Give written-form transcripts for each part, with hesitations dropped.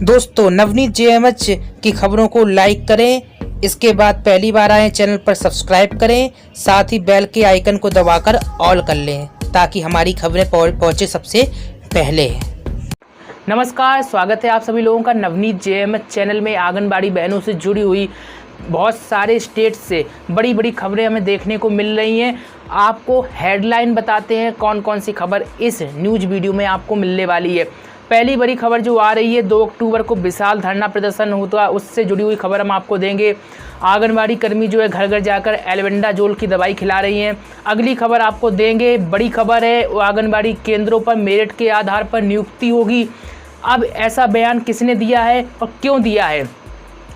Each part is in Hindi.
दोस्तों नवनीत जेएमएच की खबरों को लाइक करें, इसके बाद पहली बार आए चैनल पर सब्सक्राइब करें, साथ ही बेल के आइकन को दबाकर ऑल कर लें ताकि हमारी खबरें पहुंचे सबसे पहले। नमस्कार, स्वागत है आप सभी लोगों का नवनीत जेएमएच चैनल में। आंगनबाड़ी बहनों से जुड़ी हुई बहुत सारे स्टेट से बड़ी बड़ी खबरें हमें देखने को मिल रही हैं। आपको हेडलाइन बताते हैं कौन कौन सी खबर इस न्यूज़ वीडियो में आपको मिलने वाली है। पहली बड़ी खबर जो आ रही है, 2 अक्टूबर को विशाल धरना प्रदर्शन होता है, उससे जुड़ी हुई खबर हम आपको देंगे। आंगनबाड़ी कर्मी जो है घर घर जाकर एल्बेंडाजोल की दवाई खिला रही हैं। अगली खबर आपको देंगे, बड़ी खबर है, आंगनबाड़ी केंद्रों पर मेरिट के आधार पर नियुक्ति होगी। अब ऐसा बयान किसने दिया है और क्यों दिया है,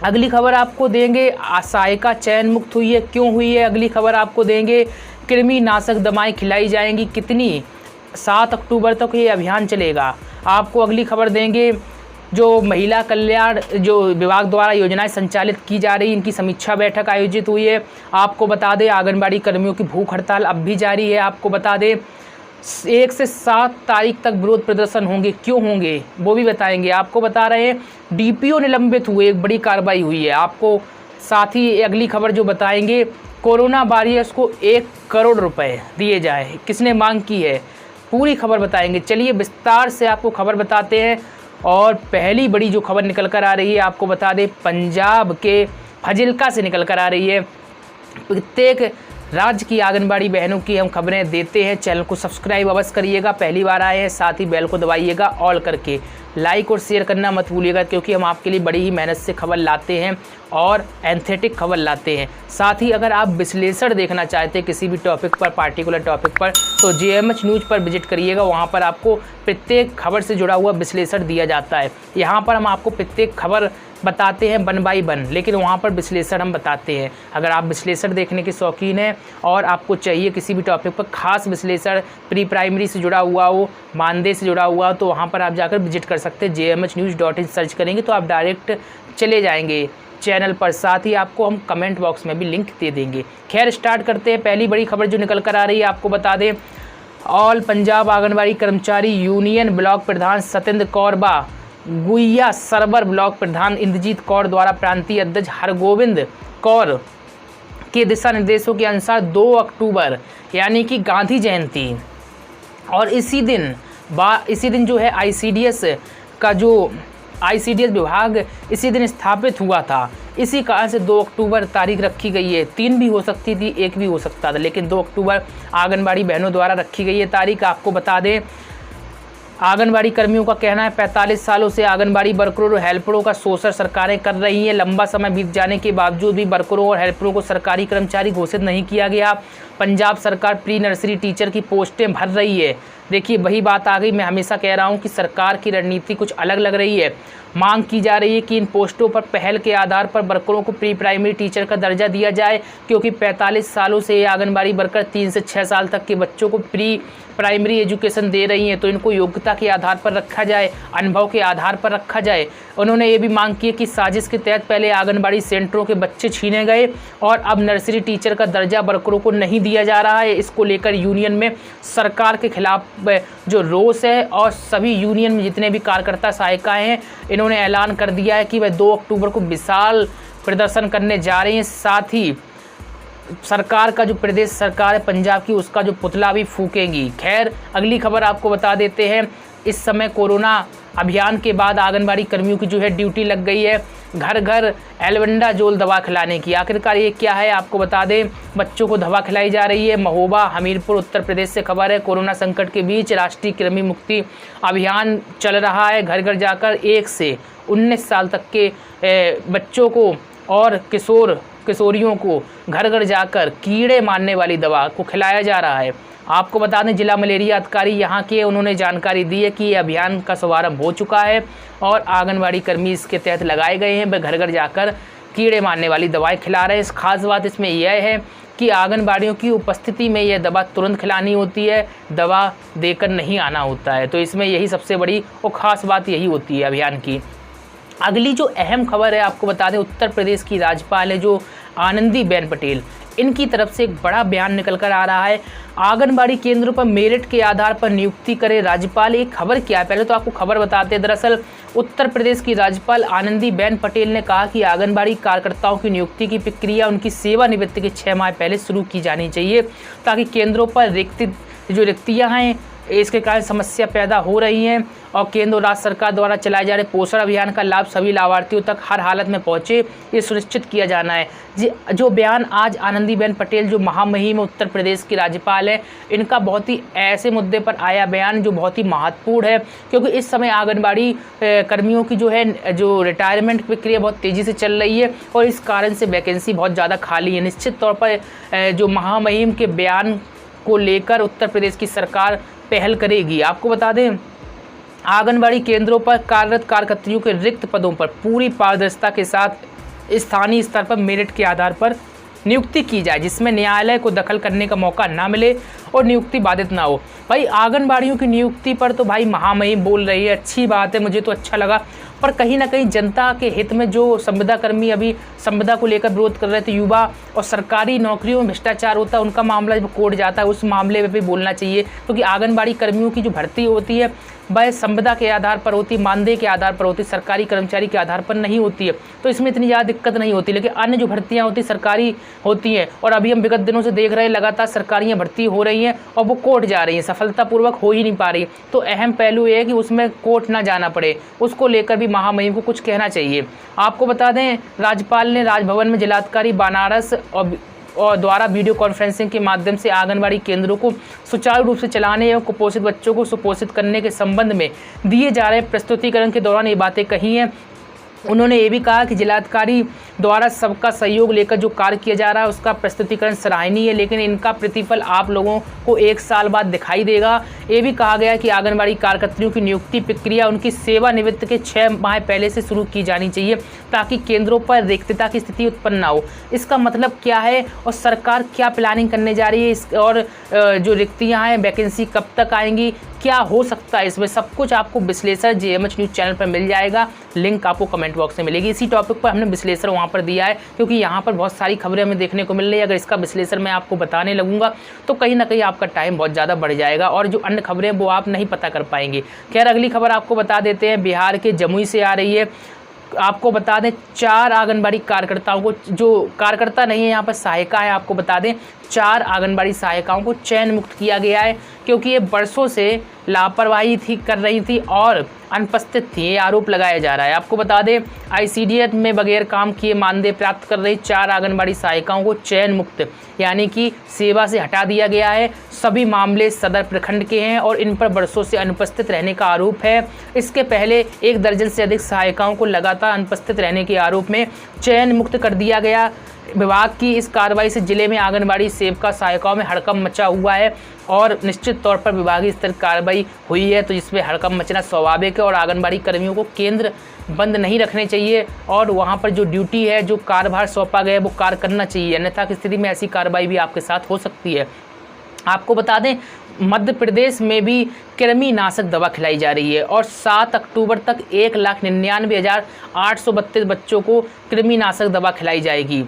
अगली खबर आपको देंगे। सहायिका चयन मुक्त हुई है, क्यों हुई है, अगली खबर आपको देंगे। कृमि नाशक दवाएं खिलाई जाएंगी, कितनी, 7 अक्टूबर तक ये अभियान चलेगा, आपको अगली खबर देंगे। जो महिला कल्याण जो विभाग द्वारा योजनाएं संचालित की जा रही, इनकी समीक्षा बैठक आयोजित हुई है, आपको बता दें। आंगनबाड़ी कर्मियों की भूख हड़ताल अब भी जारी है, आपको बता दें। 1 से 7 तारीख तक विरोध प्रदर्शन होंगे, क्यों होंगे वो भी बताएंगे। आपको बता रहे हैं डीपीओ निलंबित हुए, एक बड़ी कार्रवाई हुई है, आपको साथ ही अगली खबर जो बताएंगे। कोरोना वॉरियर्स को 1 करोड़ रुपए दिए जाए, किसने मांग की है, पूरी खबर बताएंगे। चलिए विस्तार से आपको खबर बताते हैं। और पहली बड़ी जो खबर निकल कर आ रही है, आपको बता दें, पंजाब के फाजिल्का से निकल कर आ रही है। प्रत्येक राज्य की आंगनबाड़ी बहनों की हम खबरें देते हैं। चैनल को सब्सक्राइब अवश्य करिएगा, पहली बार आए हैं, साथ ही बेल को दबाइएगा ऑल करके। लाइक और शेयर करना मत भूलिएगा, क्योंकि हम आपके लिए बड़ी ही मेहनत से खबर लाते हैं और एंथेटिक खबर लाते हैं। साथ ही अगर आप विश्लेषण देखना चाहते हैं किसी भी टॉपिक पर, पार्टिकुलर टॉपिक पर, तो जेएमएच न्यूज़ पर विजिट करिएगा। वहाँ पर आपको प्रत्येक खबर से जुड़ा हुआ विश्लेषण दिया जाता है। यहाँ पर हम आपको प्रत्येक खबर बताते हैं 1 बाय 1, लेकिन वहाँ पर विश्लेषण हम बताते हैं। अगर आप विश्लेषण देखने के शौकीन हैं और आपको चाहिए किसी भी टॉपिक पर खास विश्लेषण, प्री प्राइमरी से जुड़ा हुआ हो, मानदेय से जुड़ा हुआ हो, तो वहाँ पर आप जाकर विजिट कर सकते हैं। jmhnews.in सर्च करेंगे तो आप डायरेक्ट चले जाएंगे चैनल पर, साथ ही आपको हम कमेंट बॉक्स में भी लिंक दे देंगे। खैर स्टार्ट करते हैं। पहली बड़ी खबर जो निकल कर आ रही है, आपको बता दें, ऑल पंजाब आंगनबाड़ी कर्मचारी यूनियन ब्लॉक प्रधान सत्येंद्र कौर बा गुइया सरवर ब्लॉक प्रधान इंद्रजीत कौर द्वारा प्रांतीय अध्यक्ष हरगोविंद कौर के दिशा निर्देशों के अनुसार 2 अक्टूबर यानी कि गांधी जयंती, और इसी दिन जो है आईसीडीएस का जो आईसीडीएस विभाग इसी दिन स्थापित हुआ था। इसी कारण से 2 अक्टूबर तारीख रखी गई है। 3 भी हो सकती थी, 1 भी हो सकता था, लेकिन 2 अक्टूबर आंगनबाड़ी बहनों द्वारा रखी गई है तारीख। आपको बता दें, आंगनबाड़ी कर्मियों का कहना है 45 सालों से आंगनबाड़ी वर्करों और हेल्परों का शोषण सरकारें कर रही हैं। लंबा समय बीत जाने के बावजूद भी वर्करों और हेल्परों को सरकारी कर्मचारी घोषित नहीं किया गया। पंजाब सरकार प्री नर्सरी टीचर की पोस्टें भर रही है। देखिए वही बात आ गई, मैं हमेशा कह रहा हूँ कि सरकार की रणनीति कुछ अलग लग रही है। मांग की जा रही है कि इन पोस्टों पर पहल के आधार पर वर्करों को प्री प्राइमरी टीचर का दर्जा दिया जाए, क्योंकि 45 सालों से ये आंगनबाड़ी वर्कर 3 से 6 साल तक के बच्चों को प्री प्राइमरी एजुकेशन दे रही हैं, तो इनको योग्यता के आधार पर रखा जाए, अनुभव के आधार पर रखा जाए। उन्होंने ये भी मांग की है कि साजिश के तहत पहले आंगनबाड़ी सेंटरों के बच्चे छीने गए और अब नर्सरी टीचर का दर्जा वर्करों को नहीं दिया जा रहा है। इसको लेकर यूनियन में सरकार के खिलाफ जो रोष है, और सभी यूनियन में जितने भी कार्यकर्ता सहायिकाएँ हैं, इन्होंने ऐलान कर दिया है कि वह 2 अक्टूबर को विशाल प्रदर्शन करने जा रही हैं। साथ ही सरकार का जो प्रदेश सरकार है पंजाब की, उसका जो पुतला भी फूकेंगी। खैर अगली खबर आपको बता देते हैं। इस समय कोरोना अभियान के बाद आंगनबाड़ी कर्मियों की जो है ड्यूटी लग गई है घर घर एल्बेंडाजोल दवा खिलाने की। आखिरकार ये क्या है, आपको बता दें, बच्चों को दवा खिलाई जा रही है। महोबा हमीरपुर उत्तर प्रदेश से खबर है। कोरोना संकट के बीच राष्ट्रीय कृमि मुक्ति अभियान चल रहा है। घर घर जाकर 1 से 19 साल तक के बच्चों को और किशोरियों को घर घर जाकर कीड़े मारने वाली दवा को खिलाया जा रहा है। आपको बता दें, जिला मलेरिया अधिकारी यहाँ के, उन्होंने जानकारी दी है कि ये अभियान का शुभारंभ हो चुका है और आंगनबाड़ी कर्मी इसके तहत लगाए गए हैं। वे घर घर जाकर कीड़े मारने वाली दवाएं खिला रहे हैं। इस खास बात इसमें यह है कि आंगनबाड़ियों की उपस्थिति में यह दवा तुरंत खिलानी होती है, दवा देकर नहीं आना होता है। तो इसमें यही सबसे बड़ी और ख़ास बात यही होती है अभियान की। अगली जो अहम खबर है, आपको बता दें, उत्तर प्रदेश की राज्यपाल है जो आनंदीबेन पटेल, इनकी तरफ से एक बड़ा बयान निकल कर आ रहा है। आंगनबाड़ी केंद्रों पर मेरिट के आधार पर नियुक्ति करे राज्यपाल। एक खबर क्या है, पहले तो आपको खबर बताते हैं। दरअसल उत्तर प्रदेश की राज्यपाल आनंदीबेन पटेल ने कहा कि आंगनबाड़ी कार्यकर्ताओं की नियुक्ति की प्रक्रिया उनकी सेवानिवृत्ति के 6 माह पहले शुरू की जानी चाहिए, ताकि केंद्रों पर रिक्तियाँ हैं इसके कारण समस्या पैदा हो रही हैं और केंद्र और राज्य सरकार द्वारा चलाए जा रहे पोषण अभियान का लाभ सभी लाभार्थियों तक हर हालत में पहुंचे, ये सुनिश्चित किया जाना है। जो बयान आज आनंदीबेन पटेल जो महामहिम उत्तर प्रदेश की राज्यपाल है, इनका बहुत ही ऐसे मुद्दे पर आया बयान जो बहुत ही महत्वपूर्ण है, क्योंकि इस समय आंगनबाड़ी कर्मियों की जो रिटायरमेंट प्रक्रिया बहुत तेज़ी से चल रही है और इस कारण से वैकेंसी बहुत ज़्यादा खाली है। निश्चित तौर पर जो महामहिम के बयान को लेकर उत्तर प्रदेश की सरकार पहल करेगी। आपको बता दें, आंगनबाड़ी केंद्रों पर कार्यरत कार्यकर्तियों के रिक्त पदों पर पूरी पारदर्शिता के साथ स्थानीय स्तर पर मेरिट के आधार पर नियुक्ति की जाए, जिसमें न्यायालय को दखल करने का मौका ना मिले और नियुक्ति बाधित ना हो। भाई आंगनबाड़ियों की नियुक्ति पर तो भाई महामहिम बोल रही है, अच्छी बात है, मुझे तो अच्छा लगा, पर कहीं ना कहीं जनता के हित में जो संविदा कर्मी अभी संविदा को लेकर विरोध कर रहे थे, युवा और सरकारी नौकरियों में भ्रष्टाचार होता है, उनका मामला जब कोर्ट जाता है उस मामले में भी बोलना चाहिए, क्योंकि आंगनबाड़ी कर्मियों की जो भर्ती होती है वह संविदा के आधार पर होती है, मानदेय के आधार पर होती है, सरकारी कर्मचारी के आधार पर नहीं होती है, तो इसमें इतनी ज़्यादा दिक्कत नहीं होती। लेकिन अन्य जो भर्तियाँ होती सरकारी होती हैं, और अभी हम विगत दिनों से देख रहे हैं लगातार सरकारियाँ भर्ती हो रही हैं और वो कोर्ट जा रही हैं, सफलतापूर्वक हो ही नहीं पा रही। तो अहम पहलू ये है कि उसमें कोर्ट ना जाना पड़े, उसको लेकर भी महामहिम को कुछ कहना चाहिए। आपको बता दें, राज्यपाल ने राजभवन में जिलाधिकारी बनारस और द्वारा वीडियो कॉन्फ्रेंसिंग के माध्यम से आंगनबाड़ी केंद्रों को सुचारू रूप से चलाने एवं कुपोषित बच्चों को सुपोषित करने के संबंध में दिए जा रहे प्रस्तुतिकरण के दौरान ये बातें कही हैं। उन्होंने ये भी कहा कि जिलाधिकारी द्वारा सबका सहयोग लेकर जो कार्य किया जा रहा है उसका प्रस्तुतिकरण सराहनीय है, लेकिन इनका प्रतिफल आप लोगों को 1 साल बाद दिखाई देगा। ये भी कहा गया कि आंगनबाड़ी कार्यकर्तियों की नियुक्ति प्रक्रिया उनकी सेवानिवृत्ति के 6 माह पहले से शुरू की जानी चाहिए, ताकि केंद्रों पर रिक्तता की स्थिति उत्पन्न ना हो। इसका मतलब क्या है और सरकार क्या प्लानिंग करने जा रही है, और जो रिक्तियाँ हैं वैकेंसी कब तक आएंगी, क्या हो सकता है, इसमें सब कुछ आपको विश्लेषण JMH न्यूज़ चैनल पर मिल जाएगा। लिंक आपको कमेंट बॉक्स में मिलेगी। इसी टॉपिक पर हमने विश्लेषण वहाँ पर दिया है, क्योंकि यहाँ पर बहुत सारी खबरें हमें देखने को मिल रही है। अगर इसका विश्लेषण मैं आपको बताने लगूंगा तो कहीं ना कहीं आपका टाइम बहुत ज़्यादा बढ़ जाएगा और जो अन्य खबरें वो आप नहीं पता कर पाएंगे। खैर, अगली खबर आपको बता देते हैं, बिहार के जमुई से आ रही है। आपको बता दें 4 आंगनबाड़ी कार्यकर्ताओं को, जो कार्यकर्ता नहीं है यहाँ पर सहायिका है, आपको बता दें 4 आंगनबाड़ी सहायिकाओं को चयन मुक्त किया गया है, क्योंकि ये बरसों से लापरवाही कर रही थी और अनुपस्थित थी, ये आरोप लगाया जा रहा है। आपको बता दें ICDS में बगैर काम किए मानदेय प्राप्त कर रही 4 आंगनबाड़ी सहायिकाओं को चयन मुक्त यानी कि सेवा से हटा दिया गया है। सभी मामले सदर प्रखंड के हैं और इन पर बरसों से अनुपस्थित रहने का आरोप है। इसके पहले 1 दर्जन से अधिक सहायिकाओं को लगातार अनुपस्थित रहने के आरोप में चयन मुक्त कर दिया गया। विभाग की इस कार्रवाई से जिले में आंगनबाड़ी सेविका सहायिकाओं में हड़कंप मचा हुआ है और निश्चित तौर पर विभागीय स्तर कार्रवाई हुई है, तो इसमें हड़कंप मचना स्वाभाविक है और आंगनबाड़ी कर्मियों को केंद्र बंद नहीं रखने चाहिए और वहां पर जो ड्यूटी है, जो कार्यभार सौंपा गया है वो कार्य करना चाहिए, अन्यथा की स्थिति में ऐसी कार्रवाई भी आपके साथ हो सकती है। आपको बता दें, मध्य प्रदेश में भी कृमिनाशक दवा खिलाई जा रही है और 7 अक्टूबर तक 1,99,832 बच्चों को कृमिनाशक दवा खिलाई जाएगी।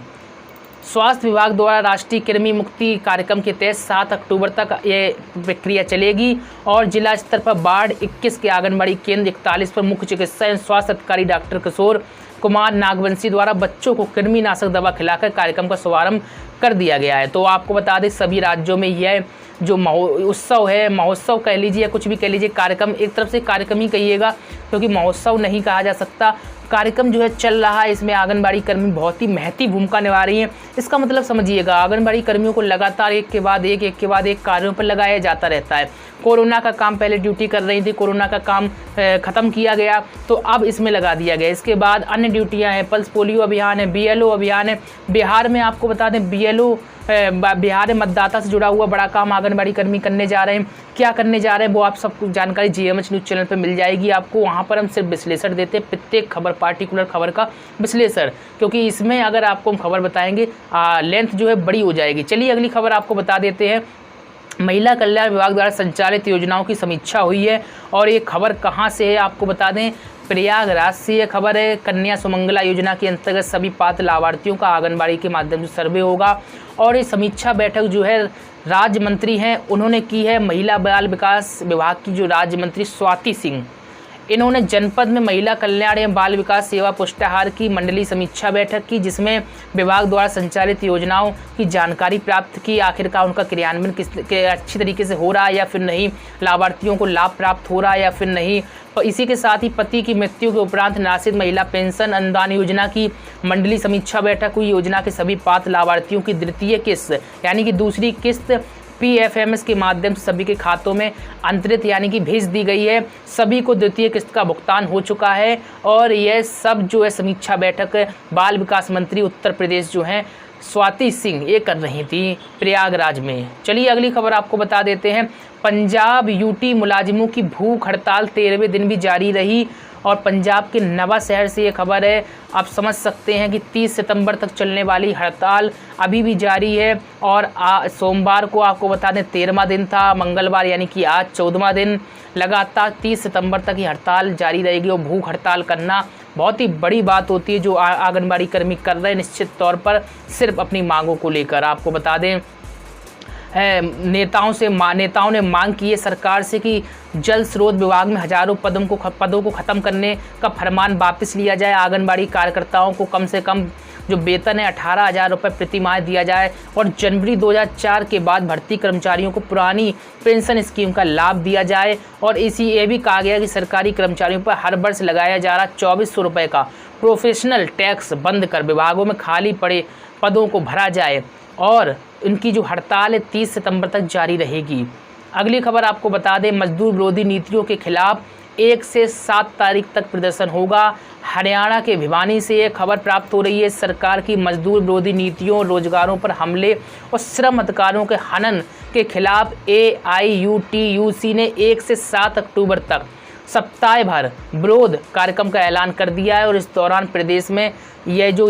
स्वास्थ्य विभाग द्वारा राष्ट्रीय कृमि मुक्ति कार्यक्रम के तहत 7 अक्टूबर तक ये प्रक्रिया चलेगी और जिला स्तर पर वार्ड 21 के आंगनबाड़ी केंद्र 41 पर मुख्य चिकित्सा एवं स्वास्थ्य अधिकारी डॉक्टर किशोर कुमार नागवंशी द्वारा बच्चों को कृमिनाशक दवा खिलाकर कार्यक्रम का शुभारंभ कर दिया गया है। तो आपको बता दें, सभी राज्यों में यह जो उत्सव है, महोत्सव कह लीजिए या कुछ भी कह लीजिए, कार्यक्रम एक तरफ से कार्यक्रम ही कहिएगा, क्योंकि महोत्सव नहीं कहा जा सकता, कार्यक्रम जो है चल रहा है। इसमें आंगनबाड़ी कर्मी बहुत ही महती भूमिका निभा रही हैं। इसका मतलब समझिएगा, आंगनबाड़ी कर्मियों को लगातार एक के बाद एक कार्यों पर लगाया जाता रहता है। कोरोना का काम पहले ड्यूटी कर रही थी, कोरोना का काम ख़त्म किया गया तो अब इसमें लगा दिया गया। इसके बाद अन्य ड्यूटियां हैं, पल्स पोलियो अभियान है, BLO अभियान है। बिहार में आपको बता दें, BLO बिहार में मतदाता से जुड़ा हुआ बड़ा काम आंगनबाड़ी कर्मी करने जा रहे हैं। क्या करने जा रहे हैं वो आप सबको जानकारी JMH न्यूज़ चैनल पर मिल जाएगी आपको। वहाँ पर हम सिर्फ विश्लेषण देते हैं, प्रत्येक खबर, पार्टिकुलर खबर का विश्लेषण, क्योंकि इसमें अगर आपको हम खबर बताएंगे लेंथ जो है बड़ी हो जाएगी। चलिए अगली खबर आपको बता देते हैं। महिला कल्याण विभाग द्वारा संचालित योजनाओं की समीक्षा हुई है। और ये खबर कहाँ से है आपको बता दें, प्रयागराज से ये खबर है। कन्या सुमंगला योजना के अंतर्गत सभी पात्र लाभार्थियों का आंगनबाड़ी के माध्यम से सर्वे होगा। और ये समीक्षा बैठक जो है राज्य मंत्री हैं उन्होंने की है। महिला बाल विकास विभाग की जो राज्य मंत्री स्वाति सिंह, इन्होंने जनपद में महिला कल्याण एवं बाल विकास सेवा पुष्टाहार की मंडलीय समीक्षा बैठक की, जिसमें विभाग द्वारा संचालित योजनाओं की जानकारी प्राप्त की। आखिरकार उनका क्रियान्वयन अच्छी तरीके से हो रहा है या फिर नहीं, लाभार्थियों को लाभ प्राप्त हो रहा है या फिर नहीं। और इसी के साथ ही पति की मृत्यु के उपरांत निराश्रित महिला पेंशन अनुदान योजना की मंडलीय समीक्षा बैठक हुई। योजना के सभी पात्र लाभार्थियों की द्वितीय किस्त यानी कि दूसरी किस्त PFMS के माध्यम से सभी के खातों में अंतरित यानी कि भेज दी गई है। सभी को द्वितीय किस्त का भुगतान हो चुका है। और यह सब जो है समीक्षा बैठक बाल विकास मंत्री उत्तर प्रदेश जो हैं स्वाति सिंह ये कर रही थी प्रयागराज में। चलिए अगली खबर आपको बता देते हैं। पंजाब UT मुलाजिमों की भूख हड़ताल 13वें दिन भी जारी रही। और पंजाब के नवा शहर से ये खबर है। आप समझ सकते हैं कि 30 सितंबर तक चलने वाली हड़ताल अभी भी जारी है। और सोमवार को आपको बता दें 13वां दिन था, मंगलवार यानी कि आज 14वां दिन, लगातार 30 सितंबर तक ये हड़ताल जारी रहेगी। और भूख हड़ताल करना बहुत ही बड़ी बात होती है जो आंगनबाड़ी कर्मी कर रहे हैं, निश्चित तौर पर सिर्फ अपनी मांगों को लेकर। आपको बता दें नेताओं ने मांग की है सरकार से कि जल स्रोत विभाग में हजारों पदों को खत्म करने का फरमान वापस लिया जाए। आंगनबाड़ी कार्यकर्ताओं को कम से कम जो वेतन है 18,000 रुपये प्रति माह दिया जाए। और जनवरी 2004 के बाद भर्ती कर्मचारियों को पुरानी पेंशन स्कीम का लाभ दिया जाए। और ये भी कहा गया कि सरकारी कर्मचारियों पर हर वर्ष लगाया जा रहा 2400 रुपये का प्रोफेशनल टैक्स बंद कर विभागों में खाली पड़े पदों को भरा जाए। और इनकी जो हड़ताल है 30 सितंबर तक जारी रहेगी। अगली खबर आपको बता दें, मजदूर विरोधी नीतियों के खिलाफ 1 से 7 तारीख तक प्रदर्शन होगा। हरियाणा के भिवानी से ये खबर प्राप्त हो रही है। सरकार की मजदूर विरोधी नीतियों, रोजगारों पर हमले और श्रम अधिकारों के हनन के खिलाफ AIUTUC ने 1 से 7 अक्टूबर तक सप्ताह भर विरोध कार्यक्रम का ऐलान कर दिया है। और इस दौरान प्रदेश में यह जो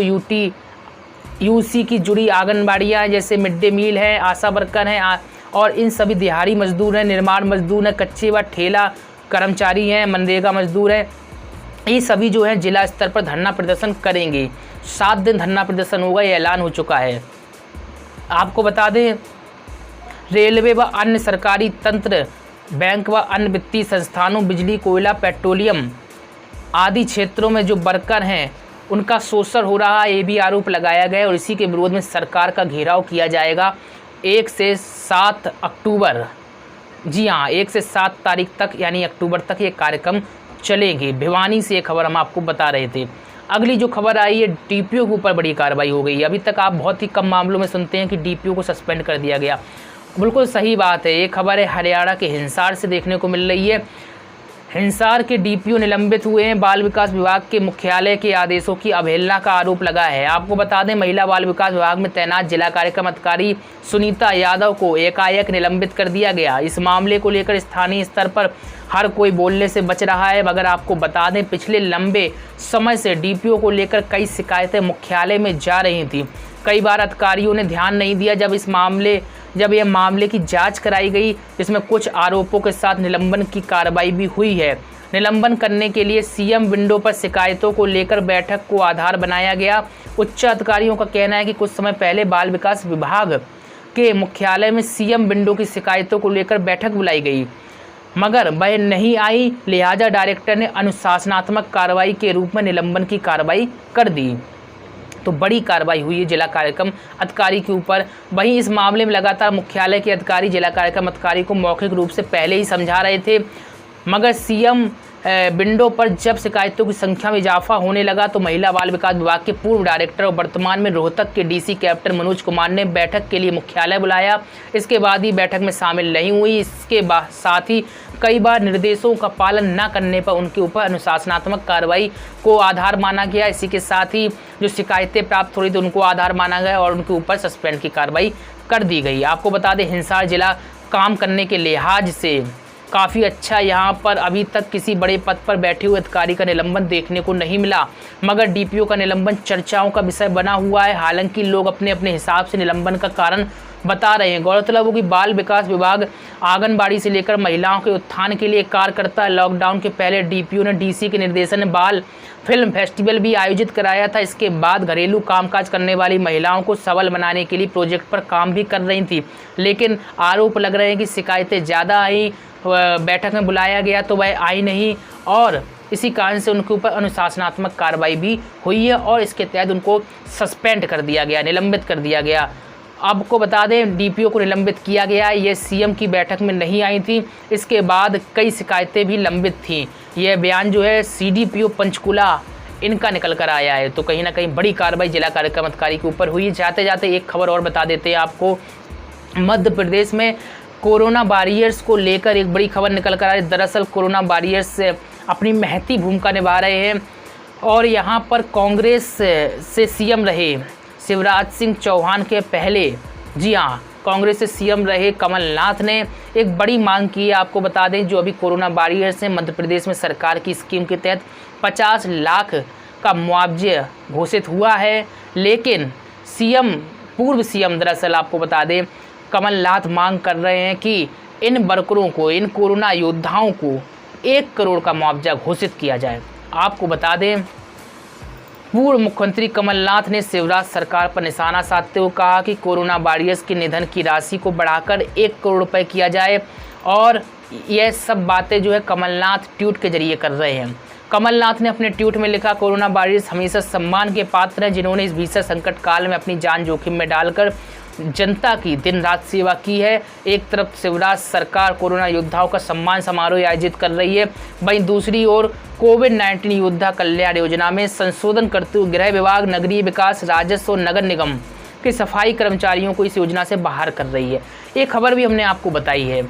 UC की जुड़ी आंगनबाड़ियाँ जैसे मिड डे मील है, आशा वर्कर हैं और इन सभी दिहाड़ी मजदूर हैं, निर्माण मजदूर हैं, कच्चे व ठेला कर्मचारी हैं, मनरेगा मजदूर हैं, ये सभी जो हैं जिला स्तर पर धरना प्रदर्शन करेंगे। 7 दिन धरना प्रदर्शन होगा, ये ऐलान हो चुका है। आपको बता दें रेलवे व अन्य सरकारी तंत्र, बैंक व अन्य वित्तीय संस्थानों, बिजली, कोयला, पेट्रोलियम आदि क्षेत्रों में जो वर्कर हैं उनका शोषण हो रहा है, ये भी आरोप लगाया गया। और इसी के विरोध में सरकार का घेराव किया जाएगा 1 से 7 अक्टूबर। जी हाँ, 1 से 7 तारीख तक यानी अक्टूबर तक ये कार्यक्रम चलेंगे। भिवानी से ये खबर हम आपको बता रहे थे। अगली जो खबर आई है, DPO के ऊपर बड़ी कार्रवाई हो गई। अभी तक आप बहुत ही कम मामलों में सुनते हैं कि DPO को सस्पेंड कर दिया गया। बिल्कुल सही बात है। ये खबर है हरियाणा के हिसार से देखने को मिल रही है। हिसार के DPO निलंबित हुए हैं। बाल विकास विभाग के मुख्यालय के आदेशों की अवहेलना का आरोप लगा है। आपको बता दें महिला बाल विकास विभाग में तैनात जिला कार्यक्रम अधिकारी सुनीता यादव को एकाएक निलंबित कर दिया गया। इस मामले को लेकर स्थानीय स्तर पर हर कोई बोलने से बच रहा है। मगर आपको बता दें पिछले लंबे समय से DPO को लेकर कई शिकायतें मुख्यालय में जा रही थी। कई बार अधिकारियों ने ध्यान नहीं दिया। जब यह मामले की जांच कराई गई, जिसमें कुछ आरोपों के साथ निलंबन की कार्रवाई भी हुई है। निलंबन करने के लिए CM विंडो पर शिकायतों को लेकर बैठक को आधार बनाया गया। उच्च अधिकारियों का कहना है कि कुछ समय पहले बाल विकास विभाग के मुख्यालय में CM विंडो की शिकायतों को लेकर बैठक बुलाई गई, मगर वह नहीं आई। लिहाजा डायरेक्टर ने अनुशासनात्मक कार्रवाई के रूप में निलंबन की कार्रवाई कर दी। तो बड़ी कार्रवाई हुई है जिला कार्यक्रम अधिकारी के ऊपर। वहीं इस मामले में लगातार मुख्यालय के अधिकारी जिला कार्यक्रम अधिकारी को मौखिक रूप से पहले ही समझा रहे थे, मगर CM विंडो पर जब शिकायतों की संख्या में इजाफा होने लगा तो महिला बाल विकास विभाग के पूर्व डायरेक्टर और वर्तमान में रोहतक के DC कैप्टन मनोज कुमार ने बैठक के लिए मुख्यालय बुलाया। इसके बाद ही बैठक में शामिल नहीं हुई। इसके साथ ही कई बार निर्देशों का पालन न करने पर उनके ऊपर अनुशासनात्मक कार्रवाई को आधार माना गया। इसी के साथ ही जो शिकायतें प्राप्त हो रही थी उनको आधार माना गया और उनके ऊपर सस्पेंड की कार्रवाई कर दी गई। आपको बता दें हिसार जिला काम करने के लिहाज से काफ़ी अच्छा। यहाँ पर अभी तक किसी बड़े पद पर बैठे हुए अधिकारी का निलंबन देखने को नहीं मिला, मगर डीपीओ का निलंबन चर्चाओं का विषय बना हुआ है। हालांकि लोग अपने अपने हिसाब से निलंबन का कारण बता रहे हैं। गौरतलब हो कि बाल विकास विभाग आंगनबाड़ी से लेकर महिलाओं के उत्थान के लिए कार्य करता है। लॉकडाउन के पहले डीपीओ ने डीसी के निर्देशन में बाल फिल्म फेस्टिवल भी आयोजित कराया था। इसके बाद घरेलू कामकाज करने वाली महिलाओं को सबल बनाने के लिए प्रोजेक्ट पर काम भी कर रही थी, लेकिन आरोप लग रहे हैं कि शिकायतें ज़्यादा आई, बैठक में बुलाया गया तो वह आई नहीं, और इसी कारण से उनके ऊपर अनुशासनात्मक कार्रवाई भी हुई है और इसके तहत उनको सस्पेंड कर दिया गया, निलंबित कर दिया गया। आपको बता दें, डीपीओ को निलंबित किया गया, ये सीएम की बैठक में नहीं आई थी। इसके बाद कई शिकायतें भी लंबित थीं। यह बयान जो है सीडीपीओ पंचकुला इनका निकल कर आया है। तो कहीं ना कहीं बड़ी कार्रवाई जिला कार्यक्रम अधिकारी के ऊपर हुई। जाते जाते एक खबर और बता देते हैं आपको। मध्य प्रदेश में कोरोना वॉरियर्स को लेकर एक बड़ी खबर निकल कर आई। दरअसल कोरोना वॉरियर्स अपनी महती भूमिका निभा रहे हैं और यहाँ पर कांग्रेस से सीएम रहे शिवराज सिंह चौहान के पहले, जी हाँ, कांग्रेस से सीएम रहे कमलनाथ ने एक बड़ी मांग की है। आपको बता दें, जो अभी कोरोना वॉरियर्स हैं, मध्य प्रदेश में सरकार की स्कीम के तहत 50 लाख का मुआवजा घोषित हुआ है, लेकिन पूर्व सीएम दरअसल आपको बता दें कमलनाथ मांग कर रहे हैं कि इन वर्करों को, इन कोरोना योद्धाओं को 1 करोड़ का मुआवजा घोषित किया जाए। आपको बता दें, पूर्व मुख्यमंत्री कमलनाथ ने शिवराज सरकार पर निशाना साधते हुए कहा कि कोरोना वॉरियर्स के निधन की राशि को बढ़ाकर 1 करोड़ रुपए किया जाए, और यह सब बातें जो है कमलनाथ ट्वीट के जरिए कर रहे हैं। कमलनाथ ने अपने ट्वीट में लिखा, कोरोना वॉरियर्स हमेशा सम्मान के पात्र हैं, जिन्होंने इस भीषण संकट काल में अपनी जान जोखिम में डालकर जनता की दिन रात सेवा की है। एक तरफ शिवराज सरकार कोरोना योद्धाओं का सम्मान समारोह आयोजित कर रही है, वहीं दूसरी ओर कोविड-19 योद्धा कल्याण योजना में संशोधन करते हुए गृह विभाग, नगरीय विकास, राजस्व और नगर निगम के सफाई कर्मचारियों को इस योजना से बाहर कर रही है। ये खबर भी हमने आपको बताई है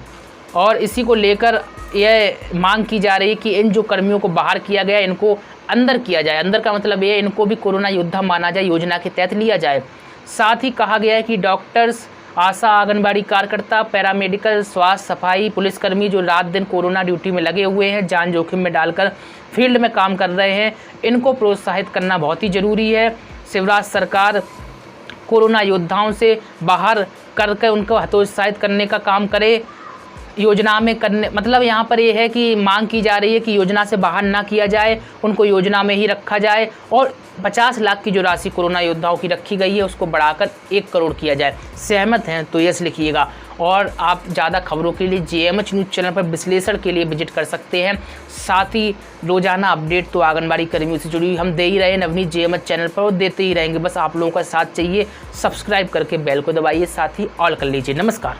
और इसी को लेकर यह मांग की जा रही है कि इन जो कर्मियों को बाहर किया गया इनको अंदर किया जाए। अंदर का मतलब ये, इनको भी कोरोना योद्धा माना जाए, योजना के तहत लिया जाए। साथ ही कहा गया है कि डॉक्टर्स, आशा, आंगनबाड़ी कार्यकर्ता, पैरामेडिकल, स्वास्थ्य, सफाई, पुलिसकर्मी जो रात दिन कोरोना ड्यूटी में लगे हुए हैं, जान जोखिम में डालकर फील्ड में काम कर रहे हैं, इनको प्रोत्साहित करना बहुत ही ज़रूरी है। शिवराज सरकार कोरोना योद्धाओं से बाहर करके उनको हतोत्साहित करने का काम करे, योजना में करने, मतलब यहाँ पर ये है कि मांग की जा रही है कि योजना से बाहर ना किया जाए, उनको योजना में ही रखा जाए और 50 लाख की जो राशि कोरोना योद्धाओं की रखी गई है उसको बढ़ाकर 1 करोड़ किया जाए। सहमत हैं तो यस लिखिएगा। और आप ज़्यादा खबरों के लिए JMH न्यूज़ चैनल पर विश्लेषण के लिए विजिट कर सकते हैं। साथ ही रोजाना अपडेट तो आंगनबाड़ी कर्मियों से जुड़ी हुई हम दे ही रहे हैं नवनीत JMH चैनल पर और देते ही रहेंगे। बस आप लोगों का साथ चाहिए, सब्सक्राइब करके बेल को दबाइए, साथ ही ऑल कर लीजिए। नमस्कार।